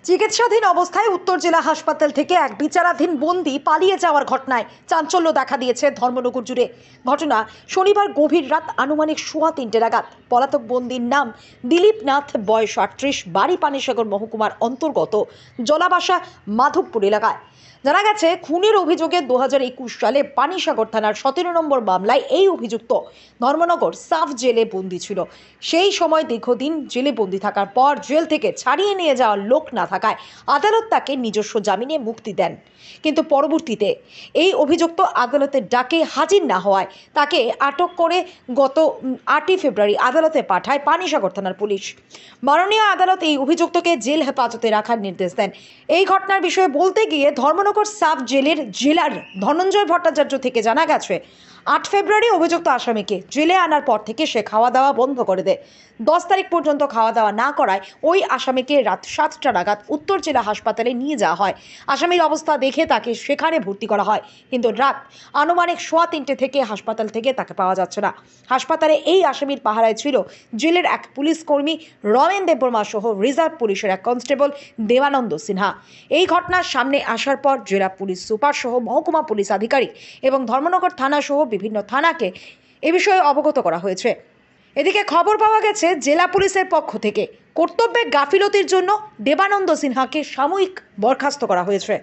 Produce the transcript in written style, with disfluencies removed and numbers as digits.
চিকিৎসাধীন অবস্থায় উত্তর জেলা হাসপাতাল থেকে এক বিচারাধীন বন্দী পালিয়ে যাওয়ার ঘটনায় চাঞ্চল্য দেখা দিয়েছে ধর্মনগর জুড়ে। ঘটনা শনিবার গভীর রাত আনুমানিক 3:15 নাগাদ। পলাতক বন্দীর নাম দিলীপ নাথ, বয়স 38, বাড়ি পানিসাগর মহকুমার অন্তর্গত জলাবাসা মাধবপুর এলাকায়। জানা গেছে, খুনের অভিযোগে 2021 সালে পানিসাগর থানার 17 নম্বর মামলায় এই অভিযুক্ত ধর্মনগর সাব জেলে বন্দী ছিল। সেই সময় দীর্ঘদিন জেলে বন্দী থাকার পর জেল থেকে ছাড়িয়ে নিয়ে যাওয়ার লোক না থাকায় আদালত তাকে নিজস্ব জামিনে মুক্তি দেন। কিন্তু পরবর্তীতে এই অভিযুক্ত আদালতের ডাকে হাজির না হওয়ায় তাকে আটক করে গত 8ই ফেব্রুয়ারি আদালতে পাঠায় পানিসাগর থানার পুলিশ। মাননীয় আদালত এই অভিযুক্তকে জেল হেফাজতে রাখার নির্দেশ দেন। এই ঘটনার বিষয়ে বলতে গিয়ে ধর্মনগর সাব জেলের জেলার ধনঞ্জয় ভট্টাচার্য থেকে জানা গেছে, 8 ফেব্রুয়ারি অভিযুক্ত আসামিকে জেলে আনার পর থেকে সে খাওয়া দাওয়া বন্ধ করে দেয়। 10 তারিখ পর্যন্ত খাওয়া দাওয়া না করায় ওই আসামিকে রাত 7টা নাগাদ উত্তর জেলা হাসপাতালে নিয়ে যাওয়া হয়। আসামির অবস্থা দেখে তাকে সেখানে ভর্তি করা হয়, কিন্তু রাত আনুমানিক 3:15 থেকে হাসপাতাল থেকে তাকে পাওয়া যাচ্ছে না। হাসপাতালে এই আসামির পাহারায় ছিল জেলের এক পুলিশ কর্মী রমেন দেববর্মা সহ রিজার্ভ পুলিশের এক কনস্টেবল দেবানন্দ সিনহা। এই ঘটনার সামনে আসার পর জেলা পুলিশ সুপার সহ মহকুমা পুলিশ আধিকারিক এবং ধর্মনগর থানা সহ বিভিন্ন থানাকে এ বিষয়ে অবগত করা হয়েছে। এদিকে খবর পাওয়া গেছে, জেলা পুলিশের পক্ষ থেকে কর্তব্যে গাফিলতির জন্য দেবানন্দ সিনহাকে সাময়িক বরখাস্ত করা হয়েছে।